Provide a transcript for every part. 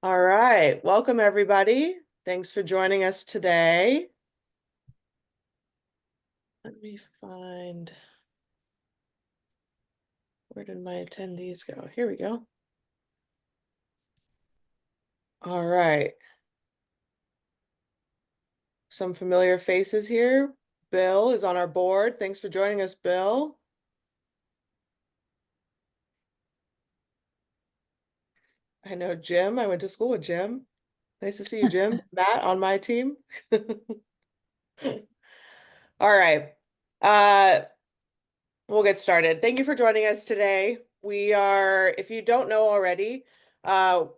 All right, welcome everybody. Thanks for joining us today. Let me find, where did my attendees go? Here we go. All right. Some familiar faces here. Bill is on our board. Thanks for joining us, Bill. I know Jim. I went to school with Jim. Nice to see you, Jim. Matt on my team. All right. Uh, We'll get started. Thank you for joining us today. If you don't know already,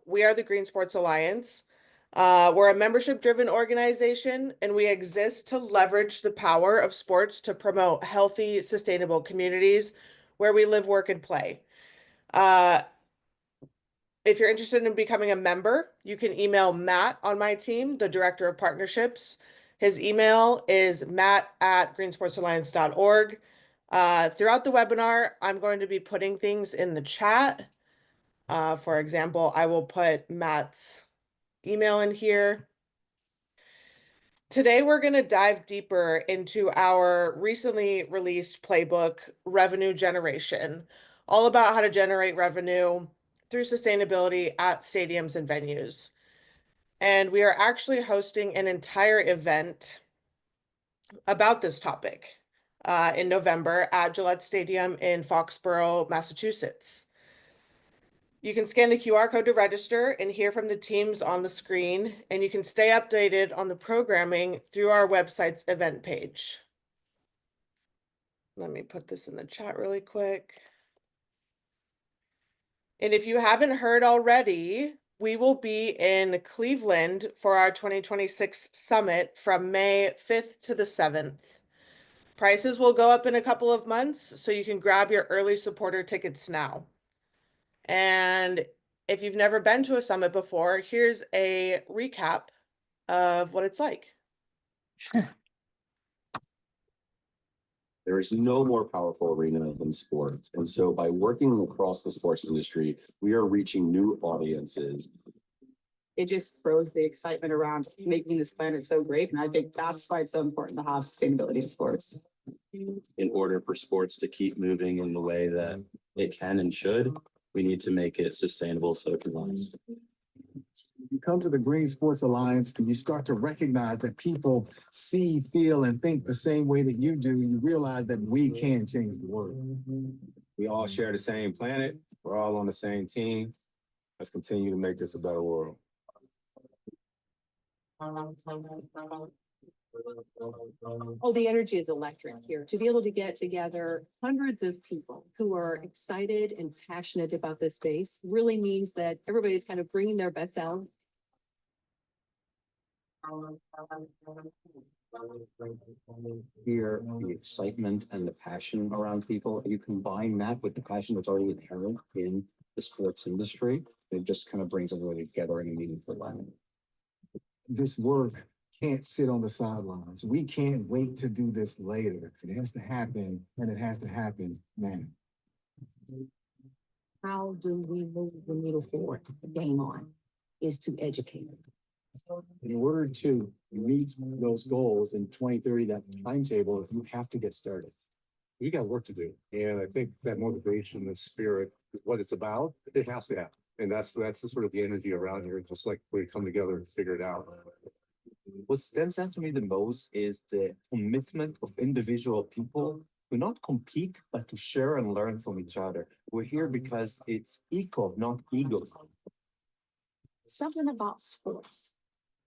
we are the Green Sports Alliance. We're a membership-driven organization, and we exist to leverage the power of sports to promote healthy, sustainable communities where we live, work, and play. If you're interested in becoming a member, you can email Matt on my team, the Director of Partnerships. His email is matt@greensportsalliance.org. Throughout the webinar, I'm going to be putting things in the chat. For example, I will put Matt's email in here. Today, we're going to dive deeper into our recently released playbook, Revenue Generation, all about how to generate revenue through sustainability at stadiums and venues. And we are actually hosting an entire event about this topic in November at Gillette Stadium in Foxborough, Massachusetts. You can scan the QR code to register and hear from the teams on the screen, and you can stay updated on the programming through our website's event page. Let me put this in the chat really quick. And if you haven't heard already, we will be in Cleveland for our 2026 summit from May 5th to the 7th. Prices will go up in a couple of months, so you can grab your early supporter tickets now. And if you've never been to a summit before, here's a recap of what it's like. There is no more powerful arena than sports. And so by working across the sports industry, we are reaching new audiences. It just throws the excitement around making this planet so great. And I think that's why it's so important to have sustainability in sports. In order for sports to keep moving in the way that it can and should, we need to make it sustainable so it can last. You come to the Green Sports Alliance and you start to recognize that people see, feel, and think the same way that you do. You realize that we can change the world. We all share the same planet. We're all on the same team. Let's continue to make this a better world. Oh, the energy is electric here. To be able to get together hundreds of people who are excited and passionate about this space really means that everybody's kind of bringing their best selves. Here, the excitement and the passion around people, you combine that with the passion that's already inherent in the sports industry, it just kind of brings everybody together in a meaningful way. This work can't sit on the sidelines. We can't wait to do this later. It has to happen, and it has to happen now. How do we move the needle forward? The game on is to educate. In order to meet those goals in 2030, that timetable, you have to get started. We got work to do. And I think that motivation, the spirit, is what it's about. It has to happen. And that's the sort of the energy around here, just like we come together and figure it out. What stands out to me the most is the commitment of individual people to not compete, but to share and learn from each other. We're here because it's eco, not ego. Something about sports.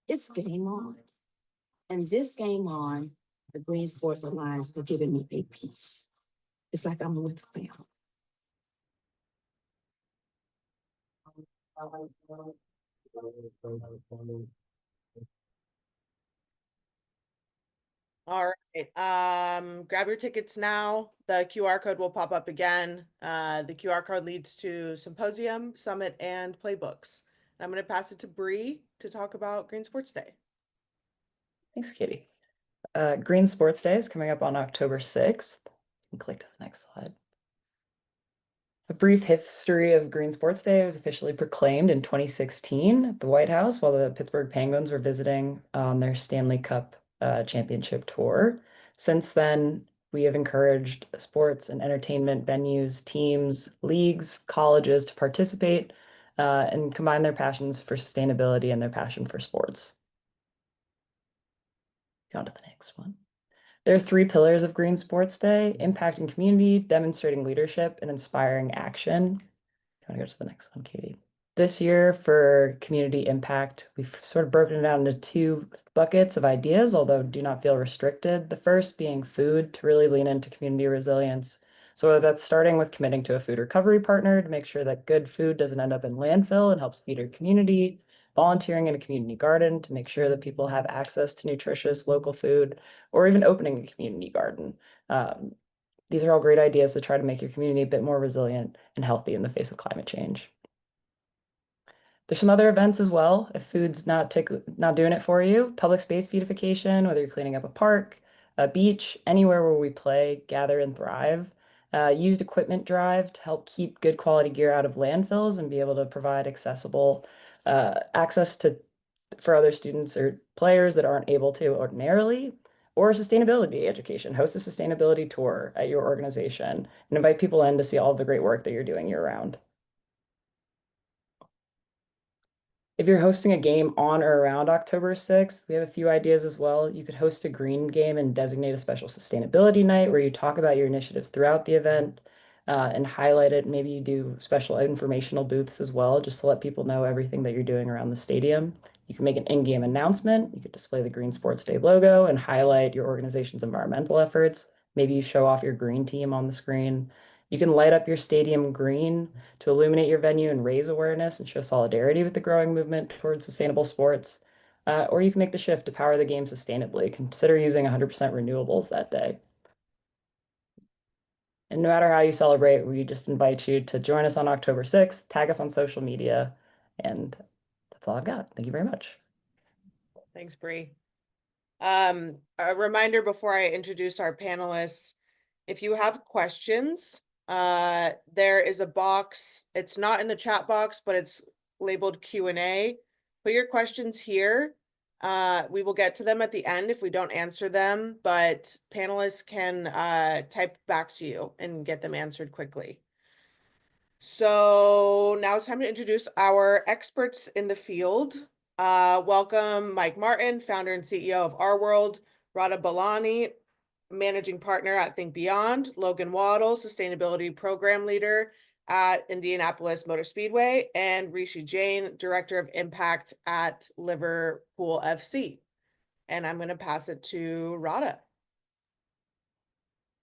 It's game on. And this game on, the Green Sports Alliance has given me a peace. It's like I'm with family. All right. Grab your tickets now. The QR code will pop up again. The QR code leads to symposium, summit, and playbooks. I'm going to pass it to Bree to talk about Green Sports Day. Thanks, Katie. Green Sports Day is coming up on October 6th. Click to the next slide. A brief history of Green Sports Day was officially proclaimed in 2016 at the White House while the Pittsburgh Penguins were visiting on their Stanley Cup championship tour. Since then, we have encouraged sports and entertainment venues, teams, leagues, colleges to participate and combine their passions for sustainability and their passion for sports. Go on to the next one. There are 3 pillars of Green Sports Day: impacting community, demonstrating leadership, and inspiring action. Do you want to go to the next one, Katie? This year for community impact, we've sort of broken it down into 2 buckets of ideas, although do not feel restricted. The first being food, to really lean into community resilience. So that's starting with committing to a food recovery partner to make sure that good food doesn't end up in landfill and helps feed our community, volunteering in a community garden to make sure that people have access to nutritious local food, or even opening a community garden. These are all great ideas to try to make your community a bit more resilient and healthy in the face of climate change. There's some other events as well. If food's not doing it for you, public space beautification, whether you're cleaning up a park, a beach, anywhere where we play, gather, and thrive. Used equipment drive to help keep good quality gear out of landfills and be able to provide accessible access for other students or players that aren't able to ordinarily. Or sustainability education. Host a sustainability tour at your organization and invite people in to see all of the great work that you're doing year round. If you're hosting a game on or around October 6th, we have a few ideas as well. You could host a green game and designate a special sustainability night where you talk about your initiatives throughout the event and highlight it. Maybe you do special informational booths as well, just to let people know everything that you're doing around the stadium. You can make an in-game announcement. You could display the Green Sports Day logo and highlight your organization's environmental efforts. Maybe you show off your green team on the screen. You can light up your stadium green to illuminate your venue and raise awareness and show solidarity with the growing movement towards sustainable sports. Or you can make the shift to power the game sustainably. Consider using 100% renewables that day. And no matter how you celebrate, we just invite you to join us on October 6th, tag us on social media, and that's all I've got. Thank you very much. Thanks, Bree. A reminder before I introduce our panelists, if you have questions, there is a box. It's not in the chat box, but it's labeled Q&A. Put your questions here. We will get to them at the end if we don't answer them, but panelists can type back to you and get them answered quickly. So now it's time to introduce our experts in the field. Welcome Mike Martin, founder and CEO of Our World, Radha Balani, managing partner at Think Beyond, Logan Waddle, sustainability program leader at Indianapolis Motor Speedway, and Rishi Jain, director of impact at Liverpool FC. And I'm going to pass it to Radha.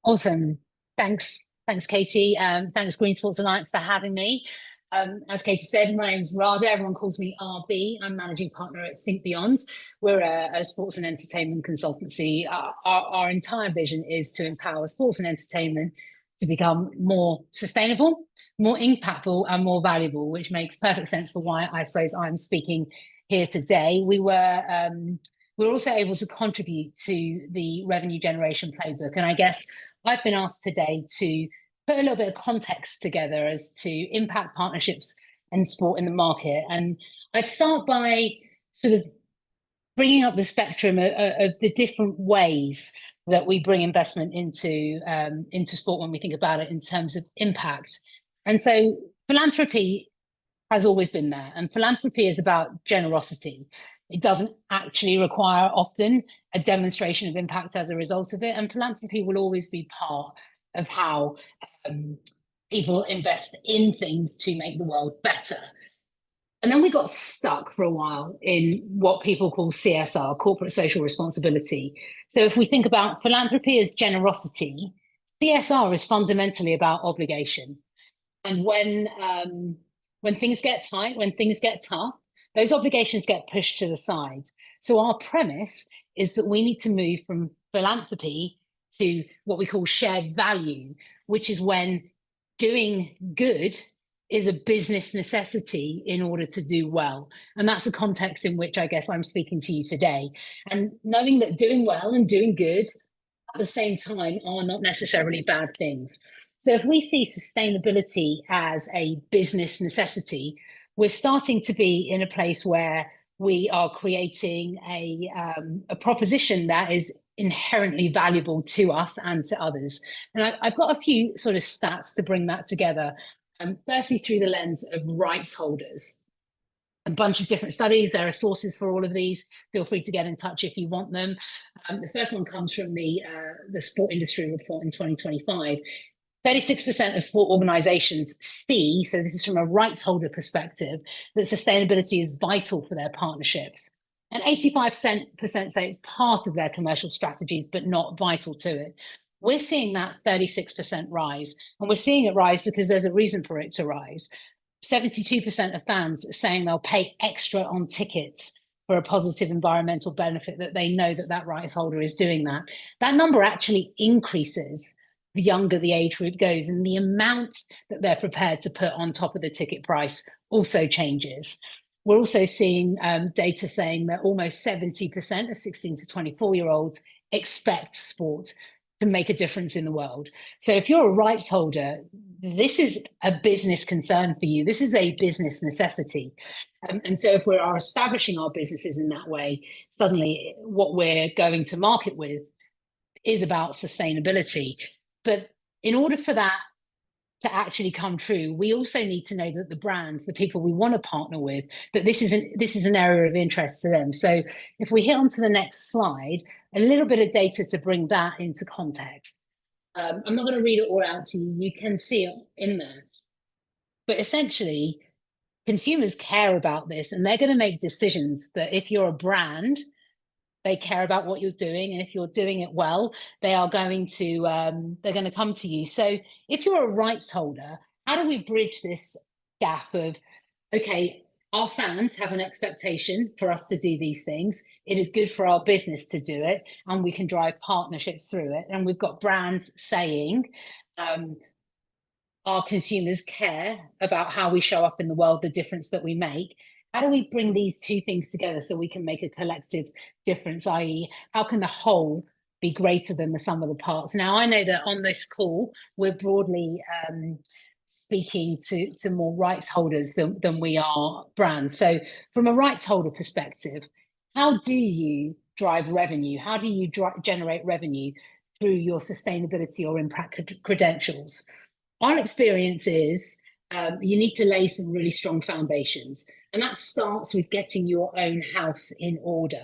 Awesome. Thanks, Katie. Thanks, Green Sports Alliance, for having me. As Katie said, my name's Radha. Everyone calls me RB. I'm managing partner at Think Beyond. We're a sports and entertainment consultancy. Our entire vision is to empower sports and entertainment to become more sustainable, more impactful, and more valuable, which makes perfect sense for why I suppose I'm speaking here today. We're also able to contribute to the Revenue Generation Playbook, and I guess I've been asked today to put a little bit of context together as to impact partnerships and sport in the market. And I start by sort of bringing up the spectrum of the different ways that we bring investment into sport when we think about it in terms of impact. And so philanthropy has always been there, and philanthropy is about generosity. It doesn't actually require often a demonstration of impact as a result of it, and philanthropy will always be part of how people invest in things to make the world better. And then we got stuck for a while in what people call CSR, corporate social responsibility. So if we think about philanthropy as generosity, CSR is fundamentally about obligation. And when things get tight, when things get tough, those obligations get pushed to the side. So our premise is that we need to move from philanthropy to what we call shared value, which is when doing good is a business necessity in order to do well. And that's the context in which I guess I'm speaking to you today. And knowing that doing well and doing good at the same time are not necessarily bad things. So if we see sustainability as a business necessity, we're starting to be in a place where we are creating a proposition that is inherently valuable to us and to others. And I've got a few sort of stats to bring that together. Firstly, through the lens of rights holders. A bunch of different studies. There are sources for all of these. Feel free to get in touch if you want them. The first one comes from the Sport Industry Report in 2025. 36% of sport organizations see, so this is from a rights holder perspective, that sustainability is vital for their partnerships. And 85% say it's part of their commercial strategies, but not vital to it. We're seeing that 36% rise, and we're seeing it rise because there's a reason for it to rise. 72% of fans are saying they'll pay extra on tickets for a positive environmental benefit, that they know that that rights holder is doing that. That number actually increases the younger the age group goes, and the amount that they're prepared to put on top of the ticket price also changes. We're also seeing data saying that almost 70% of 16 to 24-year-olds expect sport to make a difference in the world. So if you're a rights holder, this is a business concern for you. This is a business necessity. And so if we are establishing our businesses in that way, suddenly what we're going to market with is about sustainability. But in order for that to actually come true, we also need to know that the brands, the people we want to partner with, that this is an area of interest to them. So if we hit on to the next slide, a little bit of data to bring that into context. I'm not going to read it all out to you. You can see it in there. But essentially, consumers care about this, and they're going to make decisions that if you're a brand, they care about what you're doing, and if you're doing it well, they are going to they're going to come to you. So if you're a rights holder, how do we bridge this gap of, okay, our fans have an expectation for us to do these things. It is good for our business to do it, and we can drive partnerships through it. And we've got brands saying our consumers care about how we show up in the world, the difference that we make. How do we bring these two things together so we can make a collective difference, i.e., how can the whole be greater than the sum of the parts? Now, I know that on this call, we're broadly speaking to more rights holders than we are brands. So from a rights holder perspective, how do you drive revenue? How do you generate revenue through your sustainability or impact credentials? Our experience is you need to lay some really strong foundations. And that starts with getting your own house in order,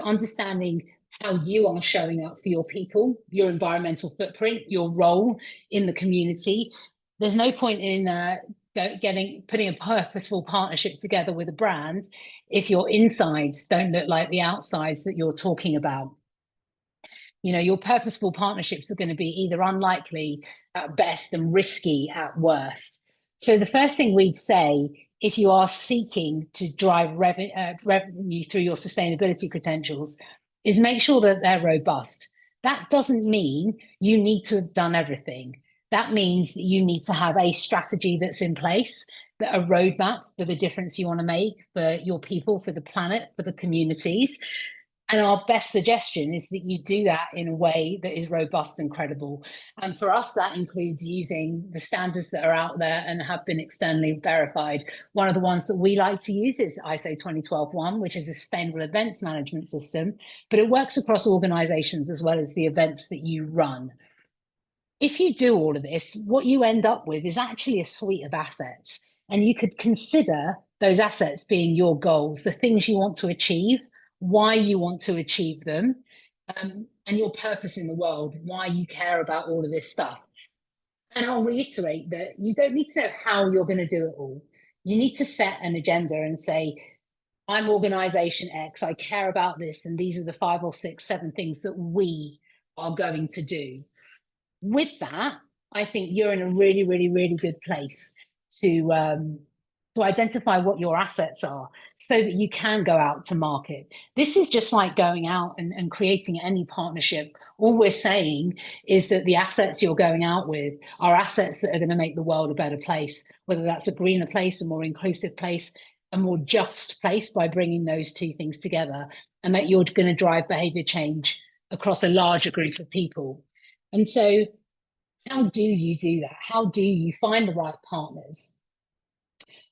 understanding how you are showing up for your people, your environmental footprint, your role in the community. There's no point in putting a purposeful partnership together with a brand if your insides don't look like the outsides that you're talking about. Your purposeful partnerships are going to be either unlikely at best and risky at worst. So the first thing we'd say, if you are seeking to drive revenue through your sustainability credentials, is make sure that they're robust. That doesn't mean you need to have done everything. That means that you need to have a strategy that's in place, a roadmap for the difference you want to make for your people, for the planet, for the communities. And our best suggestion is that you do that in a way that is robust and credible. And for us, that includes using the standards that are out there and have been externally verified. One of the ones that we like to use is ISO 2012-1, which is a sustainable events management system, but it works across organizations as well as the events that you run. If you do all of this, what you end up with is actually a suite of assets. And you could consider those assets being your goals, the things you want to achieve, why you want to achieve them, and your purpose in the world, why you care about all of this stuff. And I'll reiterate that you don't need to know how you're going to do it all. You need to set an agenda and say, I'm organization X, I care about this, and these are the 5 or 6, 7 things that we are going to do. With that, I think you're in a really, really, really good place to identify what your assets are so that you can go out to market. This is just like going out and creating any partnership. All we're saying is that the assets you're going out with are assets that are going to make the world a better place, whether that's a greener place, a more inclusive place, a more just place by bringing those two things together, and that you're going to drive behavior change across a larger group of people. And so How do you do that? How do you find the right partners?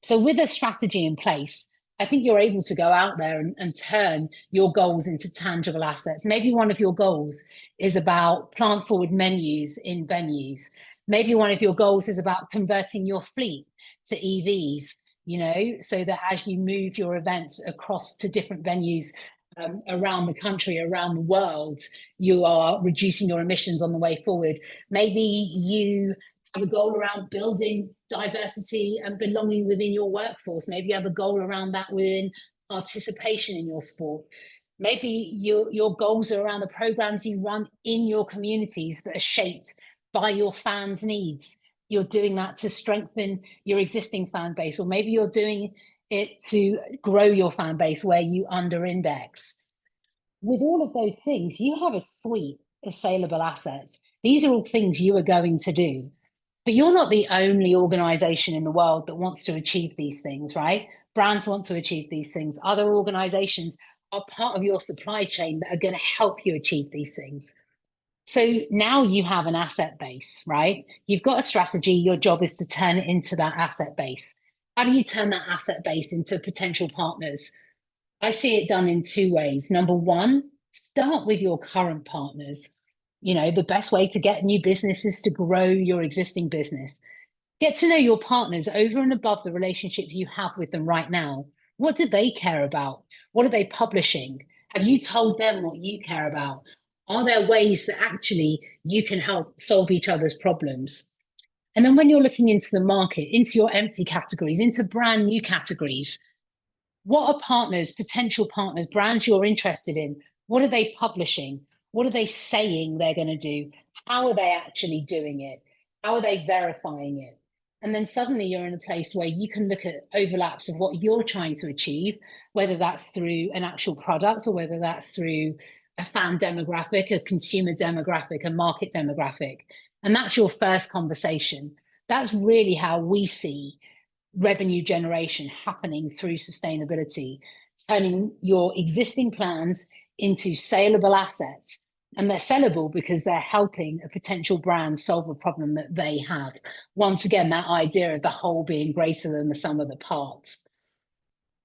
So with a strategy in place, I think you're able to go out there and turn your goals into tangible assets. Maybe one of your goals is about plant forward menus in venues. Maybe one of your goals is about converting your fleet to EVs, you know, so that as you move your events across to different venues around the country, around the world, you are reducing your emissions on the way forward. Maybe you have a goal around building diversity and belonging within your workforce. Maybe you have a goal around that within participation in your sport. Maybe your goals are around the programs you run in your communities that are shaped by your fans' needs. You're doing that to strengthen your existing fan base, or maybe you're doing it to grow your fan base where you under index. With all of those things, you have a suite of saleable assets. These are all things you are going to do. But you're not the only organization in the world that wants to achieve these things, right? Brands want to achieve these things. Other organizations are part of your supply chain that are going to help you achieve these things. So now you have an asset base, right? You've got a strategy. Your job is to turn it into that asset base. How do you turn that asset base into potential partners? I see it done in two ways. Number one, start with your current partners. You know, the best way to get new business is to grow your existing business. Get to know your partners over and above the relationship you have with them right now. What do they care about? What are they publishing? Have you told them what you care about? Are there ways that actually you can help solve each other's problems? And then when you're looking into the market, into your empty categories, into brand new categories, what are partners, potential partners, brands you're interested in? What are they publishing? What are they saying they're going to do? How are they actually doing it? How are they verifying it? And then suddenly you're in a place where you can look at overlaps of what you're trying to achieve, whether that's through an actual product or whether that's through a fan demographic, a consumer demographic, a market demographic. And that's your first conversation. That's really how we see revenue generation happening through sustainability, turning your existing plans into saleable assets. And they're sellable because they're helping a potential brand solve a problem that they have. Once again, that idea of the whole being greater than the sum of the parts.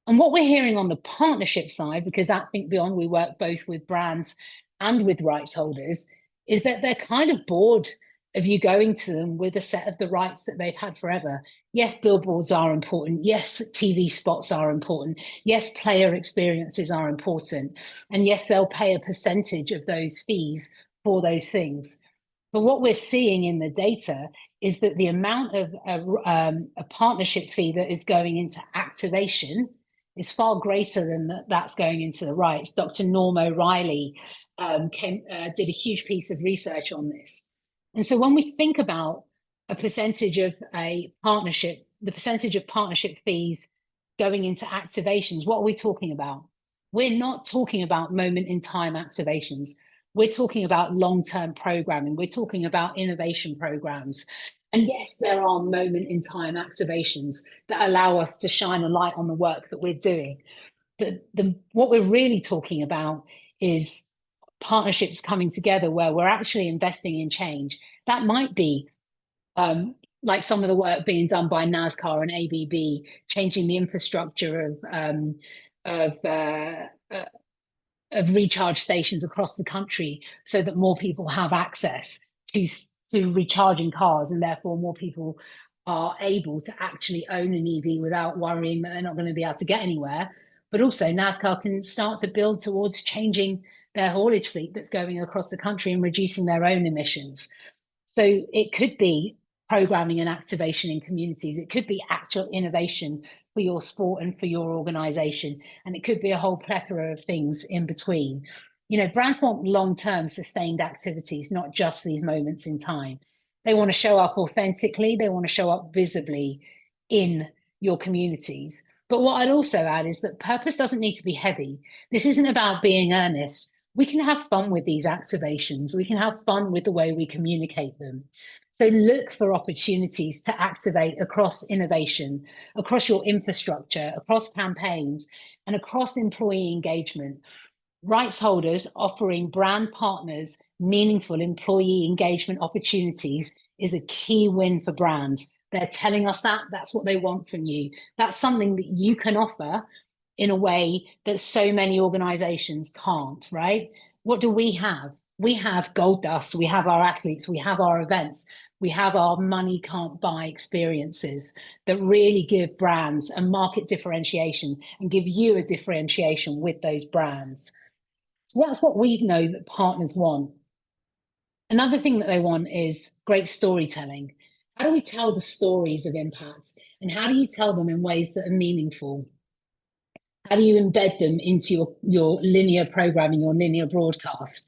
And what we're hearing on the partnership side, because at Think Beyond, we work both with brands and with rights holders, is that they're kind of bored of you going to them with a set of the rights that they've had forever. Yes, billboards are important. Yes, TV spots are important. Yes, player experiences are important. And yes, they'll pay a percentage of those fees for those things. But what we're seeing in the data is that the amount of a partnership fee that is going into activation is far greater than that's going into the rights. Dr. Norm O'Reilly did a huge piece of research on this. And so when we think about a percentage of a partnership, the percentage of partnership fees going into activations, what are we talking about? We're not talking about moment in time activations. We're talking about long-term programming. We're talking about innovation programs. And yes, there are moment in time activations that allow us to shine a light on the work that we're doing. But what we're really talking about is partnerships coming together where we're actually investing in change. That might be like some of the work being done by NASCAR and ABB, changing the infrastructure of recharge stations across the country so that more people have access to recharging cars, and therefore more people are able to actually own an EV without worrying that they're not going to be able to get anywhere. But also NASCAR can start to build towards changing their haulage fleet that's going across the country and reducing their own emissions. So it could be programming and activation in communities. It could be actual innovation for your sport and for your organization. And it could be a whole plethora of things in between. You know, brands want long-term sustained activities, not just these moments in time. They want to show up authentically. They want to show up visibly in your communities. But what I'd also add is that purpose doesn't need to be heavy. This isn't about being earnest. We can have fun with these activations. We can have fun with the way we communicate them. So look for opportunities to activate across innovation, across your infrastructure, across campaigns, and across employee engagement. Rights holders offering brand partners meaningful employee engagement opportunities is a key win for brands. They're telling us that that's what they want from you. That's something that you can offer in a way that so many organizations can't, right? What do we have? We have gold dust, we have our athletes, we have our events, we have our money can't buy experiences that really give brands a market differentiation and give you a differentiation with those brands. So that's what we know that partners want. Another thing that they want is great storytelling. How do we tell the stories of impact? And how do you tell them in ways that are meaningful? How do you embed them into your linear programming, your linear broadcast?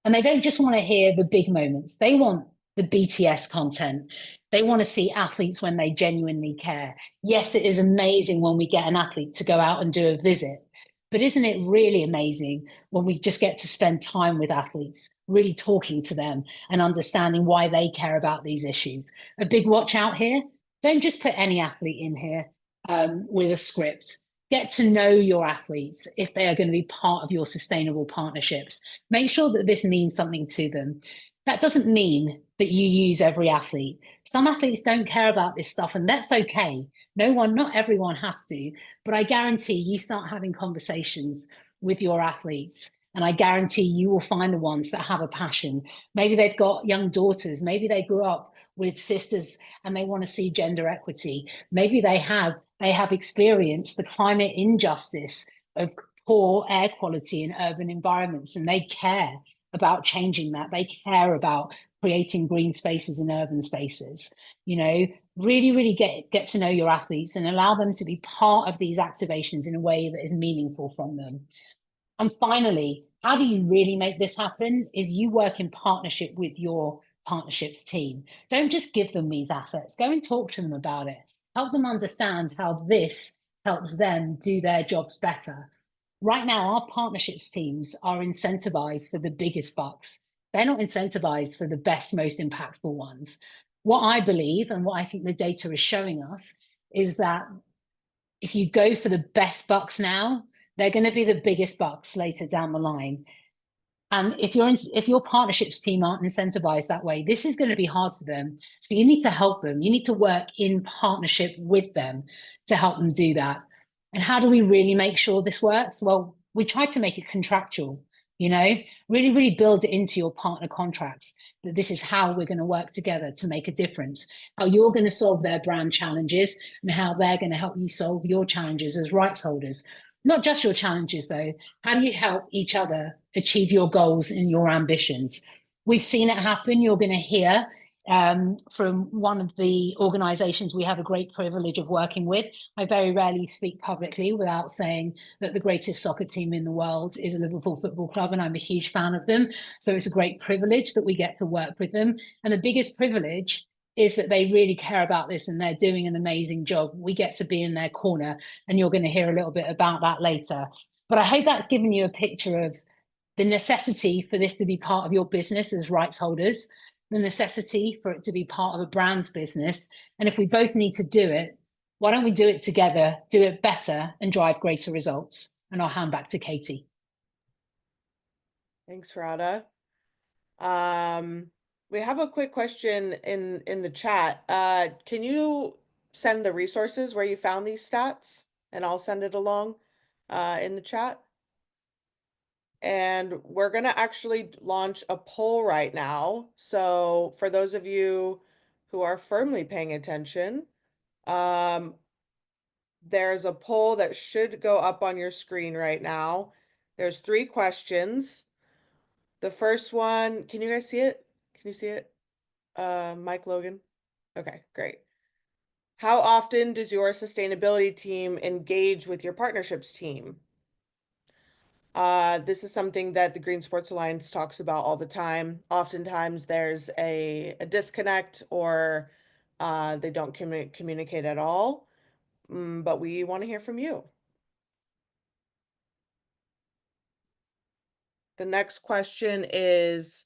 And they don't just want to hear the big moments. They want the BTS content. They want to see athletes when they genuinely care. Yes, it is amazing when we get an athlete to go out and do a visit. But isn't it really amazing when we just get to spend time with athletes, really talking to them and understanding why they care about these issues? A big watch out here. Don't just put any athlete in here with a script. Get to know your athletes if they are going to be part of your sustainable partnerships. Make sure that this means something to them. That doesn't mean that you use every athlete. Some athletes don't care about this stuff, and that's okay. Not everyone has to, but I guarantee you start having conversations with your athletes, and I guarantee you will find the ones that have a passion. Maybe they've got young daughters. Maybe they grew up with sisters and they want to see gender equity. Maybe they have experienced the climate injustice of poor air quality in urban environments, and they care about changing that. They care about creating green spaces in urban spaces. Really get to know your athletes and allow them to be part of these activations in a way that is meaningful from them. And finally, how do you really make this happen is you work in partnership with your partnerships team. Don't just give them these assets. Go and talk to them about it. Help them understand how this helps them do their jobs better. Right now, our partnerships teams are incentivized for the biggest bucks. They're not incentivized for the best, most impactful ones. What I believe and what I think the data is showing us is that if you go for the best bucks now, they're going to be the biggest bucks later down the line. And if your partnerships team aren't incentivized that way, this is going to be hard for them. So you need to help them. You need to work in partnership with them to help them do that. And how do we really make sure this works? Well, we try to make it contractual, really build it into your partner contracts that this is how we're going to work together to make a difference, how you're going to solve their brand challenges and how they're going to help you solve your challenges as rights holders. Not just your challenges, though. How do you help each other achieve your goals and your ambitions? We've seen it happen. You're going to hear from one of the organizations we have a great privilege of working with. I very rarely speak publicly without saying that the greatest soccer team in the world is a Liverpool Football Club, and I'm a huge fan of them. So it's a great privilege that we get to work with them. And the biggest privilege is that they really care about this and they're doing an amazing job. We get to be in their corner, and you're going to hear a little bit about that later. But I hope that's given you a picture of the necessity for this to be part of your business as rights holders, the necessity for it to be part of a brand's business. And if we both need to do it, why don't we do it together, do it better, and drive greater results? And I'll hand back to Katie. Thanks, Rada. We have a quick question in the chat. Can you send the resources where you found these stats? And I'll send it along in the chat. And we're going to actually launch a poll right now. So for those of you who are firmly paying attention, there's a poll that should go up on your screen right now. There's 3 questions. The first one, can you guys see it? Can you see it? Mike Logan? Okay, great. How often does your sustainability team engage with your partnerships team? This is something that the Green Sports Alliance talks about all the time. Oftentimes there's a disconnect or they don't communicate at all. But we want to hear from you. The next question is,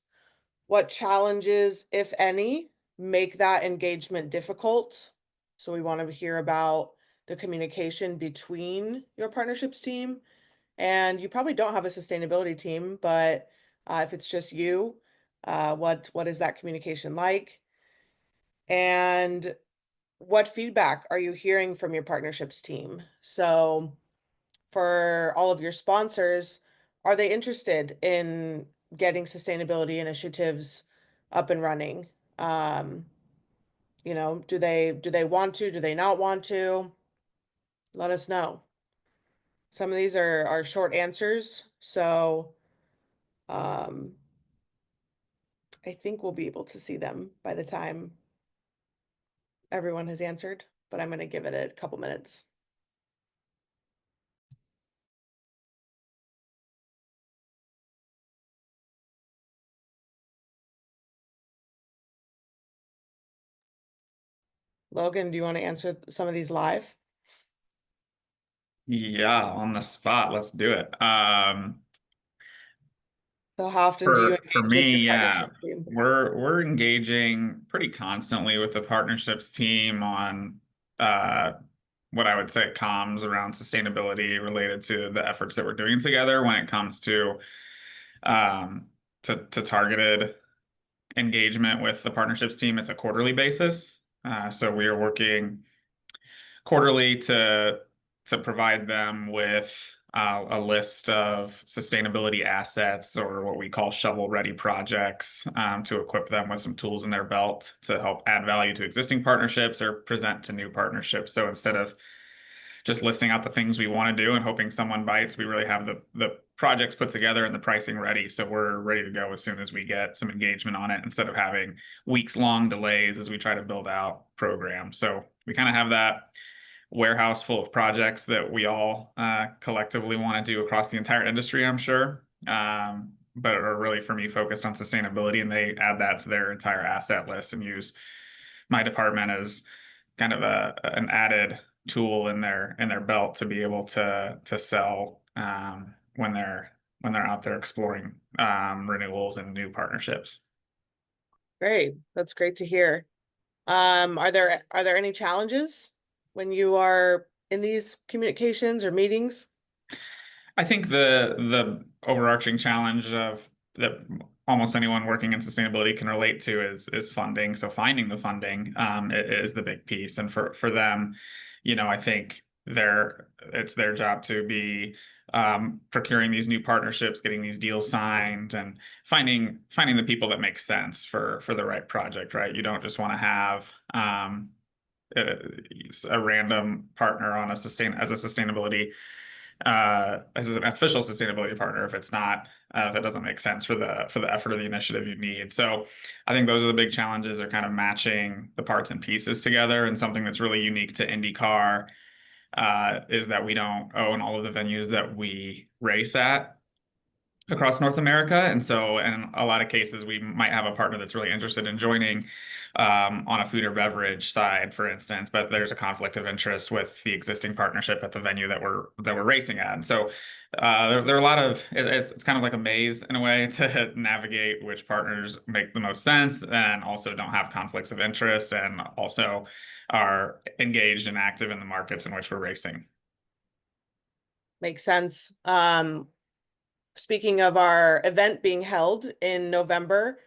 what challenges, if any, make that engagement difficult? So we want to hear about the communication between your partnerships team. And you probably don't have a sustainability team, but if it's just you, what is that communication like? And what feedback are you hearing from your partnerships team? So for all of your sponsors, are they interested in getting sustainability initiatives up and running? You know, do they want to? Do they not want to? Let us know. Some of these are short answers, so um, I think we'll be able to see them by the time everyone has answered, but I'm going to give it a couple minutes. Logan, do you want to answer some of these live? Yeah, on the spot. Let's do it. So how often do you For engage with me, your yeah, partnership team? we're engaging pretty constantly with the partnerships team on uh what I would say comms around sustainability related to the efforts that we're doing together when it comes um to targeted engagement with the partnerships team. It's a quarterly basis. So we are working quarterly to provide them with a list of sustainability assets or what we call shovel-ready projects to equip them with some tools in their belt to help add value to existing partnerships or present to new partnerships. So instead of just listing out the things we want to do and hoping someone bites, we really have the projects put together and the pricing ready. So we're ready to go as soon as we get some engagement on it instead of having weeks-long delays as we try to build out programs. So we kind of have that warehouse full of projects that we all collectively want to do across the entire industry, I'm sure. But are really for me focused on sustainability, and they add that to their entire asset list and use my department as kind of an added tool in their belt to be able to sell when they're out there exploring renewals and new partnerships. Great. That's great to hear. Are there any challenges when you are in these communications or meetings? I think the overarching challenge of that almost anyone working in sustainability can relate to is funding. So finding the funding is the big piece, and for them, I think it's their job to be procuring these new partnerships, getting these deals signed, and finding the people that make sense for the right project. Right, you don't just want to have a, a random partner on as a sustainability as an official sustainability partner if it doesn't make sense for the effort of the initiative you need. So I think those are the big challenges, are kind of matching the parts and pieces together. And something that's really unique to IndyCar is that we don't own all of the venues that we race at across North America. And so in a lot of cases, we might have a partner that's really interested in joining on a food or beverage side, for instance, but there's a conflict of interest with the existing partnership at the venue that we're racing at. And so there are a lot of it's kind of like a maze in a way to navigate which partners make the most sense and also don't have conflicts of interest and also are engaged and active in the markets in which we're racing. Makes sense. Speaking of our event being held in November,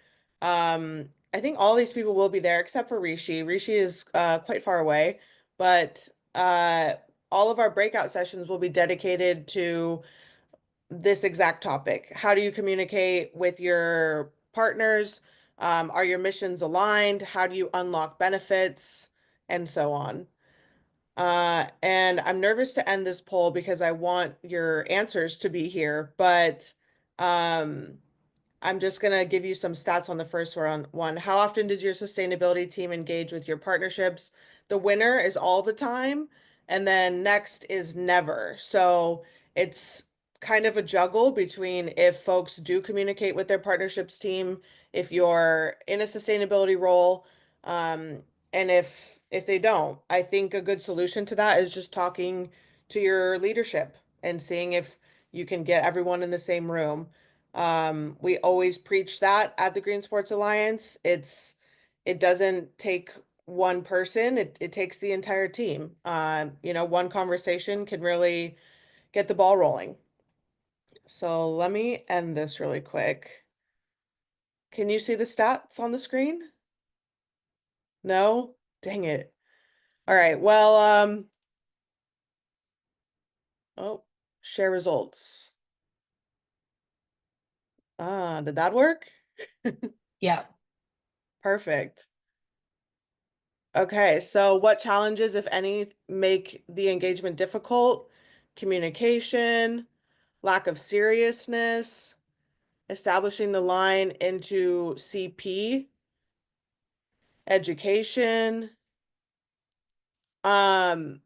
I think all these people will be there except for Rishi. Rishi is quite far away, but all of our breakout sessions will be dedicated to this exact topic. How do you communicate with your partners? Are your missions aligned? How do you unlock benefits? And so on. And I'm nervous to end this poll because I want your answers to be here, but um, I'm just going to give you some stats on the first one. How often does your sustainability team engage with your partnerships? The winner is all the time, and then next is never. So it's kind of a juggle between if folks do communicate with their partnerships team, if you're in a sustainability role, um, and if they don't. I think a good solution to that is just talking to your leadership and seeing if you can get everyone in the same room. We always preach that at the Green Sports Alliance. It doesn't take one person, it takes the entire team. One conversation can really get the ball rolling. So let me end this really quick. Can you see the stats on the screen? No? Dang it. All right. Well, oh, share results. Did that work? Yeah. Perfect. Okay, so what challenges, if any, make the engagement difficult? Communication, lack of seriousness, establishing the line into CP, education. Um,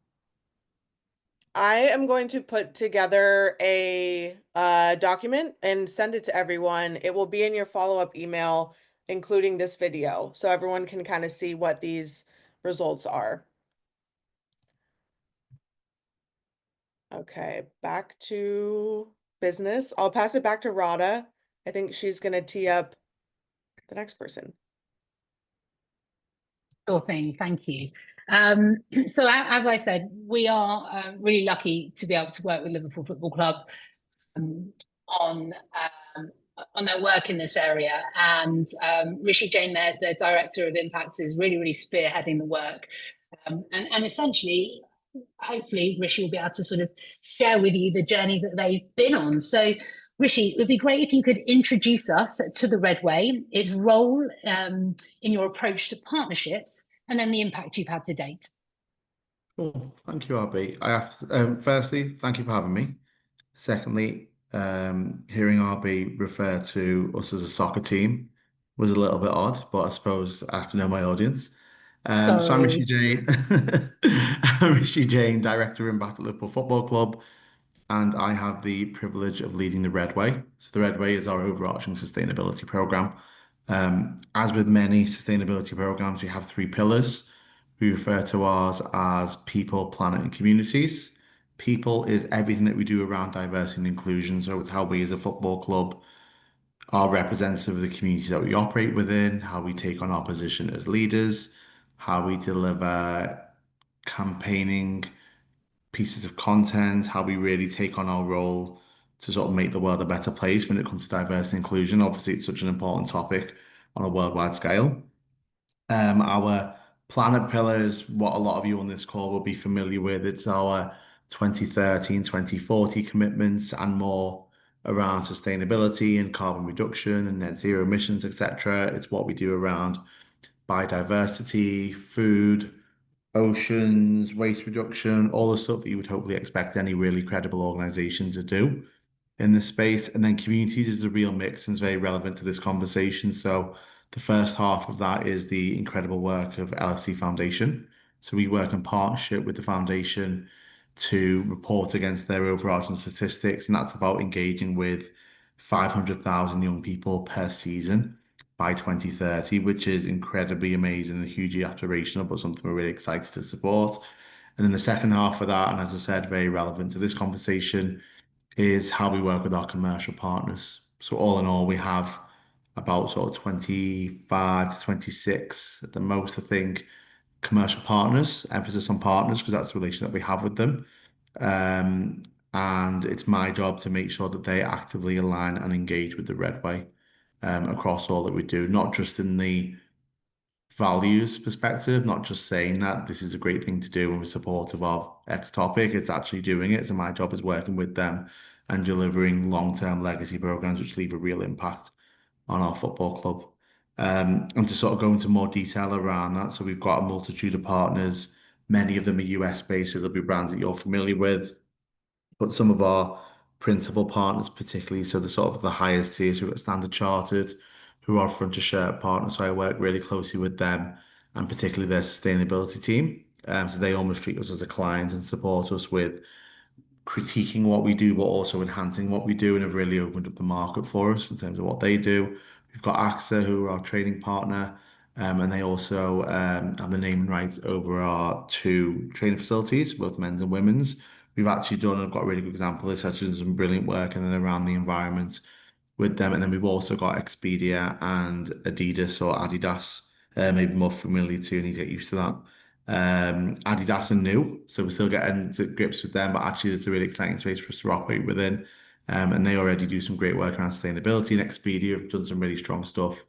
I am going to put together a document and send it to everyone. It will be in your follow-up email, including this video, so everyone can kind of see what these results are. Okay, back to business. I'll pass it back to Rada. I think she's gonna tee up the next person. Sure thing. Thank you. So as I said, we are really lucky to be able to work with Liverpool Football Club um, on um, on their work in this area. And Rishi Jain, their director of Impact, is really spearheading the work. And essentially, hopefully, Rishi will be able to sort of share with you the journey that they've been on. So, Rishi, it would be great if you could introduce us to the Red Way, its role in your approach to partnerships, and then the impact you've had to date. Cool. Thank you, RB. I have to, firstly, thank you for having me. Secondly, hearing RB refer to us as a soccer team was a little bit odd, but I suppose I have to know my audience. So I'm Rishi Sorry. Jain. I'm Rishi Jain, Director of Impact at Liverpool Football Club, and I have the privilege of leading the Red Way. So the Red Way is our overarching sustainability program. As with many sustainability programs, we have three pillars. We refer to ours as people, planet, and communities. People is everything that we do around diversity and inclusion. So it's how we as a football club are representative of the communities that we operate within, how we take on our position as leaders, how we deliver campaigning pieces of content, how we really take on our role to sort of make the world a better place when it comes to diversity and inclusion. Obviously, it's such an important topic on a worldwide scale. Our planet pillar is what a lot of you on this call will be familiar with. It's our 2013, 2040 commitments and more around sustainability and carbon reduction and net zero emissions, etc. It's what we do around biodiversity, food, oceans, waste reduction, all the stuff that you would hopefully expect any really credible organization to do in this space. And then communities is a real mix and is very relevant to this conversation. So the first half of that is the incredible work of LFC Foundation. So we work in partnership with the foundation to report against their overarching statistics, and that's about engaging with 500,000 young people per season by 2030, which is incredibly amazing and hugely aspirational, but something we're really excited to support. And then the second half of that, and as I said, very relevant to this conversation, is how we work with our commercial partners. So all in all, we have about sort of 25 to 26 at the most, I think, commercial partners, emphasis on partners, because that's the relation that we have with them. Um, and it's my job to make sure that they actively align and engage with the Red Way across all that we do, not just in the values perspective, not just saying that this is a great thing to do and we're supportive of X topic, it's actually doing it. So my job is working with them and delivering long-term legacy programs which leave a real impact on our football club. And to sort of go into more detail around that, so we've got a multitude of partners, many of them are US based, so there'll be brands that you're familiar with, but some of our principal partners, particularly, so the sort of the highest tiers, we've got Standard Chartered, who are front of shirt partners. So I work really closely with them and particularly their sustainability team. So they almost treat us as a client and support us with critiquing what we do, but also enhancing what we do, and have really opened up the market for us in terms of what they do. We've got AXA, who are our trading partner, and they also have the naming rights over our two training facilities, both men's and women's. We've actually done, I've got a really good example of this, actually done some brilliant work and then around the environment with them. And then we've also got Expedia and Adidas or Adidas, maybe more familiar to, and need to get used to that. Adidas are new, so we're still getting to grips with them, but actually it's a really exciting space for us to operate within. And they already do some great work around sustainability, and Expedia have done some really strong stuff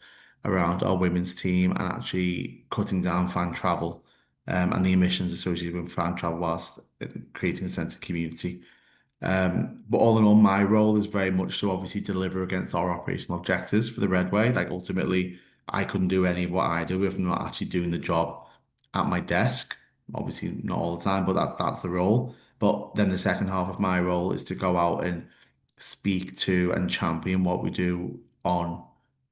around our women's team and actually cutting down fan travel and the emissions associated with fan travel whilst creating a sense of community. But all in all, my role is very much to obviously deliver against our operational objectives for the Redway. Like ultimately, I couldn't do any of what I do if I'm not actually doing the job at my desk. Obviously, not all the time, but that's the role. But then the second half of my role is to go out and speak to and champion what we do on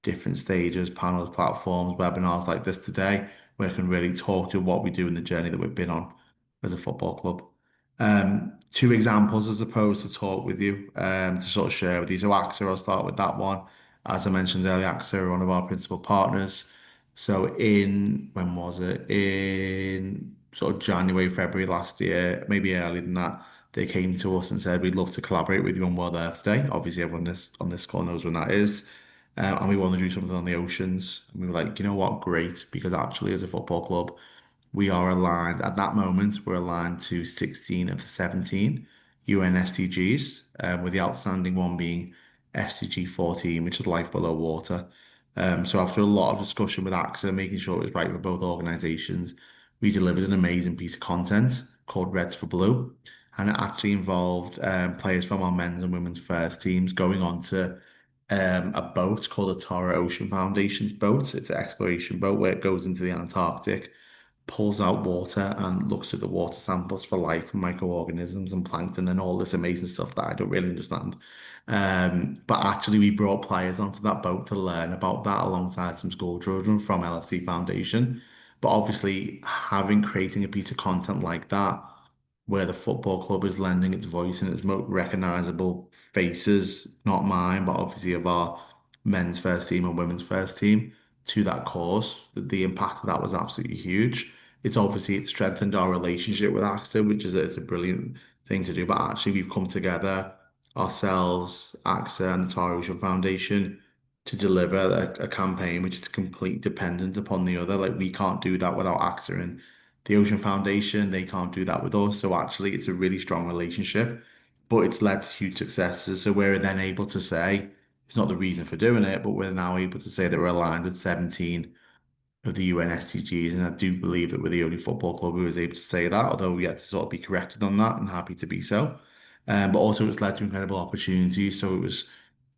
different stages, panels, platforms, webinars like this today, where I can really talk to what we do in the journey that we've been on as a football club. Two examples as opposed to talk with you, to sort of share with you. So AXA, I'll start with that one. As I mentioned earlier, AXA are one of our principal partners. So when was it? In sort of January, February last year, maybe earlier than that, they came to us and said, we'd love to collaborate with you on World Earth Day. Obviously, everyone on this call knows when that is. And we want to do something on the oceans. And we were like, you know what? Great. Because actually, as a football club, we are aligned at that moment. We're aligned to 16 of the 17 UN SDGs, with the outstanding one being SDG 14, which is life below water. So after a lot of discussion with AXA, making sure it was right for both organisations, we delivered an amazing piece of content called Reds for Blue, and it actually involved players from our men's and women's first teams going on to a boat called the Tara Ocean Foundation's boat. It's an exploration boat where it goes into the Antarctic, pulls out water and looks at the water samples for life and microorganisms and plankton and all this amazing stuff that I don't really understand. But actually, we brought players onto that boat to learn about that alongside some school children from LFC Foundation. But obviously, creating a piece of content like that, where the football club is lending its voice and its most recognizable faces, not mine, but obviously of our men's first team and women's first team, to that cause, the impact of that was absolutely huge. It strengthened our relationship with AXA, which is it's a brilliant thing to do. But actually, we've come together ourselves, AXA, and the Tara Ocean Foundation to deliver a campaign which is complete dependent upon the other. Like we can't do that without AXA and the Ocean Foundation. They can't do that with us. So actually, it's a really strong relationship, but it's led to huge successes. So we're then able to say it's not the reason for doing it, but we're now able to say that we're aligned with 17 of the UN SDGs. And I do believe that we're the only football club who was able to say that, although we had to sort of be corrected on that and happy to be so. But also it's led to incredible opportunities. So it was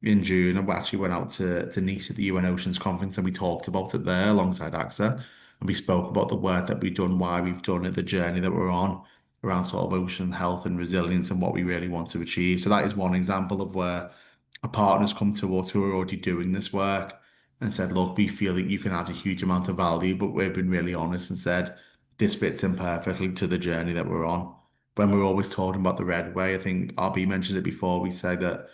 in June, and we actually went out to Nice at the UN Oceans Conference and we talked about it there alongside AXA. And we spoke about the work that we've done, why we've done it, the journey that we're on around sort of ocean health and resilience and what we really want to achieve. So that is one example of where a partner's come to us who are already doing this work and said, look, we feel that you can add a huge amount of value, but we've been really honest and said, this fits in perfectly to the journey that we're on. When we're always talking about the Red Way, I think RB mentioned it before, we say that